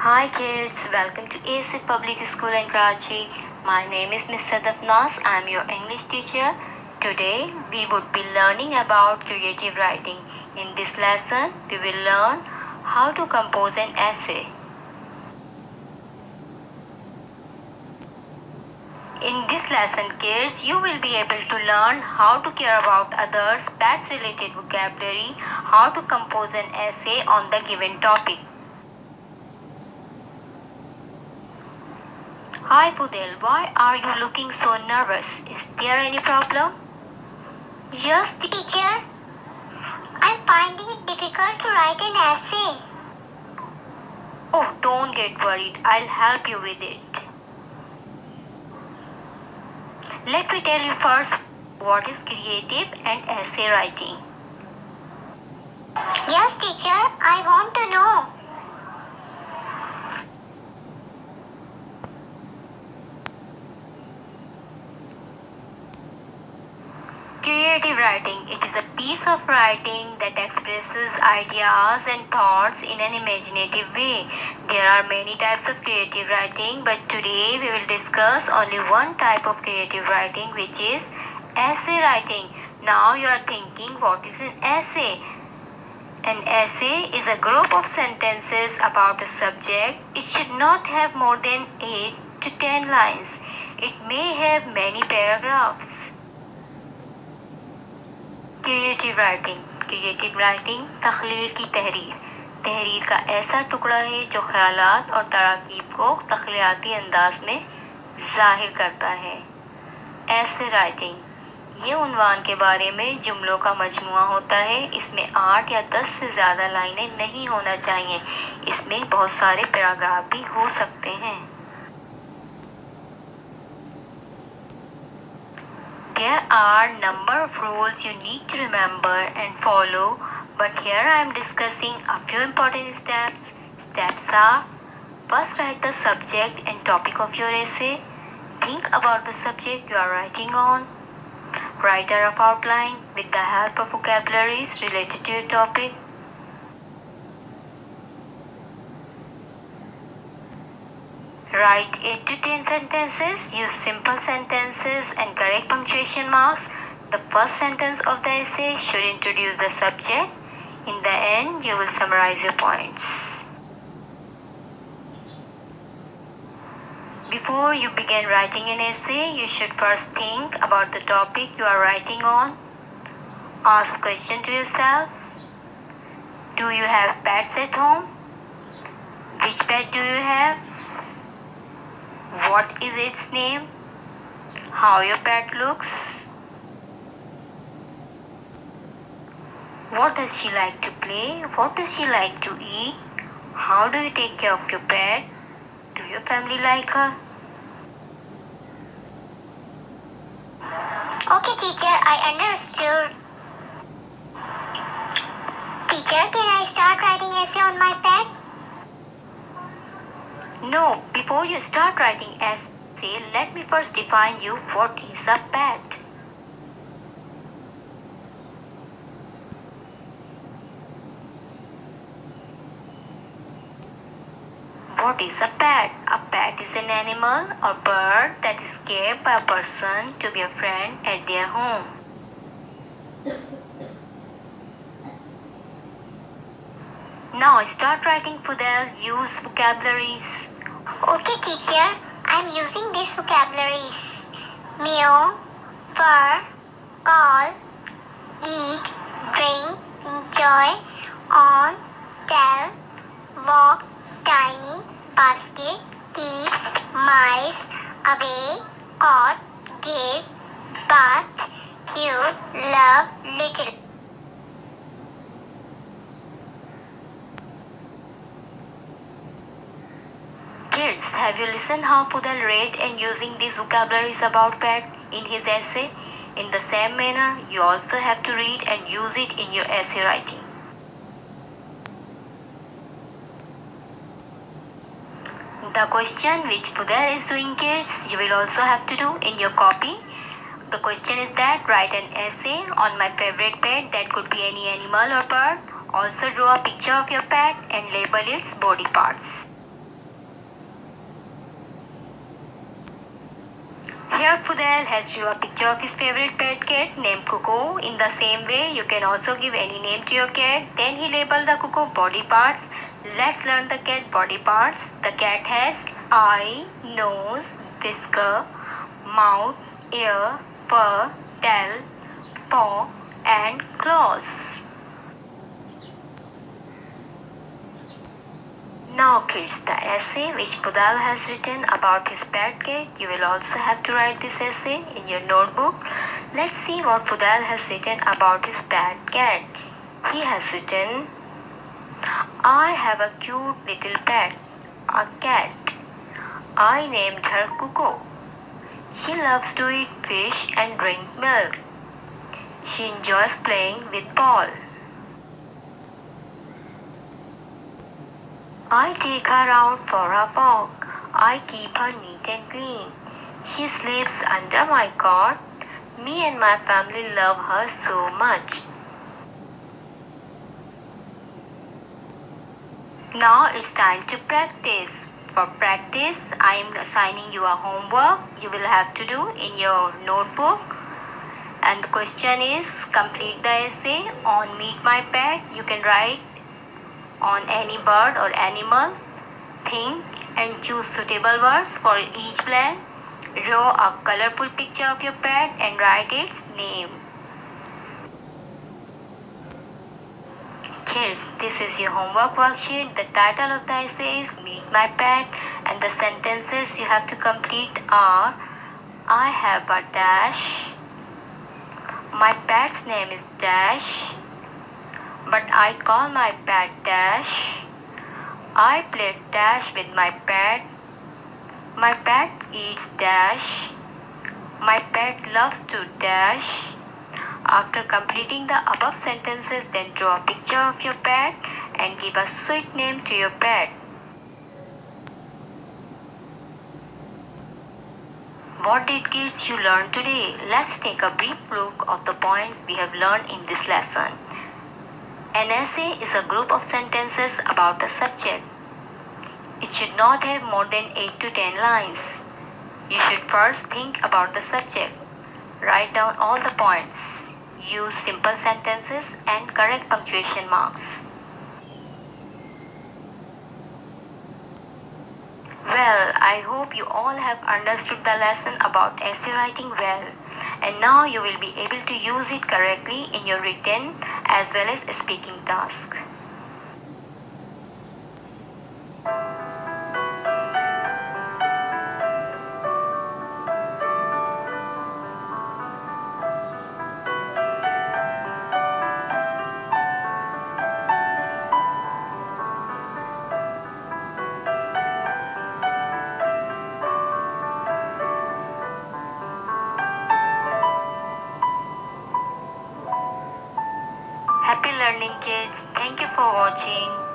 Hi kids, welcome to AC Public School in Karachi. My name is Miss Sadaf Nas. I am your English teacher. Today we would be learning about creative writing. In this lesson, we will learn how to compose an essay. In this lesson, kids, you will be able to learn how to care about others, pets related vocabulary, how to compose an essay on the given topic. Hi Fudel, why are you looking so nervous? Is there any problem? Yes, teacher. I'm finding it difficult to write an essay. Oh, don't get worried. I'll help you with it. Let me tell you first what is creative and essay writing. Yes, teacher. I want to know. Creative writing, it is a piece of writing that expresses ideas and thoughts in an imaginative way. There are many types of creative writing, but today we will discuss only one type of creative writing, which is essay writing. Now you are thinking, what is an essay? An essay is a group of sentences about a subject. It should not have more than 8 to 10 lines. It may have many paragraphs. Creative writing तख्लीर की तहरीर का ऐसा टुकड़ा है जो ख्यालात और तराकीब को तख्लियाती अंदाज में जाहिर करता है। ऐसे राइटिंग ये उन्वान के बारे में जुमलों का मजमुआ होता है। इसमें 8 या 10 से ज़्यादा लाइनें नहीं होना चाहिए। इसमें बहुत सारे पैराग्राफ भी हो सकते हैं। There are number of rules you need to remember and follow, but here I am discussing a few important steps. Steps are: first, write the subject and topic of your essay. Think about the subject you are writing on. Write a rough outline with the help of vocabularies related to your topic. Write 8 to 10 sentences. Use simple sentences and correct punctuation marks. The first sentence of the essay should introduce the subject. In the end, you will summarize your points. Before you begin writing an essay, you should first think about the topic you are writing on. Ask question to yourself. Do you have pets at home? Which pet do you have? What is its name? How your pet looks? What does she like to play? What does she like to eat? How do you take care of your pet? Do your family like her? Okay, teacher. I understood. Teacher, can I start writing essay on my pet? No, before you start writing essay, let me first define you what is a pet. What is a pet? A pet is an animal or bird that is kept by a person to be a friend at their home. Now start writing, Fudel. Use vocabularies. Okay, teacher. I'm using these vocabularies. Meow, fur, call, eat, drink, enjoy, on, tell, walk, tiny, basket, keeps, mice, away, caught, give, bath, cute, love, little. Kids, have you listened how Fudel read and using these vocabularies about pet in his essay? In the same manner, you also have to read and use it in your essay writing. The question which Fudel is doing, kids, you will also have to do in your copy. The question is that write an essay on my favorite pet. That could be any animal or bird. Also draw a picture of your pet and label its body parts. Here Fudel has drew a picture of his favorite pet cat named Cuckoo. In the same way, you can also give any name to your cat. Then he labeled the Cuckoo body parts. Let's learn the cat body parts. The cat has eye, nose, whisker, mouth, ear, fur, tail, paw, and claws. Now kids, the essay which Pudal has written about his pet cat, you will also have to write this essay in your notebook. Let's see what Pudal has written about his pet cat. He has written, I have a cute little pet, a cat. I named her Cuckoo. She loves to eat fish and drink milk. She enjoys playing with ball. I take her out for a walk. I keep her neat and clean. She sleeps under my cot. Me and my family love her so much. Now it's time to practice. For practice, I am assigning you a homework you will have to do in your notebook. And the question is, complete the essay on Meet My Pet. You can write on any bird or animal, think and choose suitable words for each blank. Draw a colorful picture of your pet and write its name. Kids, this is your homework worksheet. The title of the essay is Meet My Pet, and the sentences you have to complete are, I have a dash. My pet's name is Dash, but I call my pet Dash. I play Dash with my pet. My pet eats Dash. My pet loves to dash. After completing the above sentences, then draw a picture of your pet and give a sweet name to your pet. What did kids you learn today? Let's take a brief look of the points we have learned in this lesson. An essay is a group of sentences about a subject. It should not have more than 8 to 10 lines. You should first think about the subject. Write down all the points. Use simple sentences and correct punctuation marks. Well, I hope you all have understood the lesson about essay writing well, and now you will be able to use it correctly in your written as well as speaking tasks. Happy learning, kids. Thank you for watching.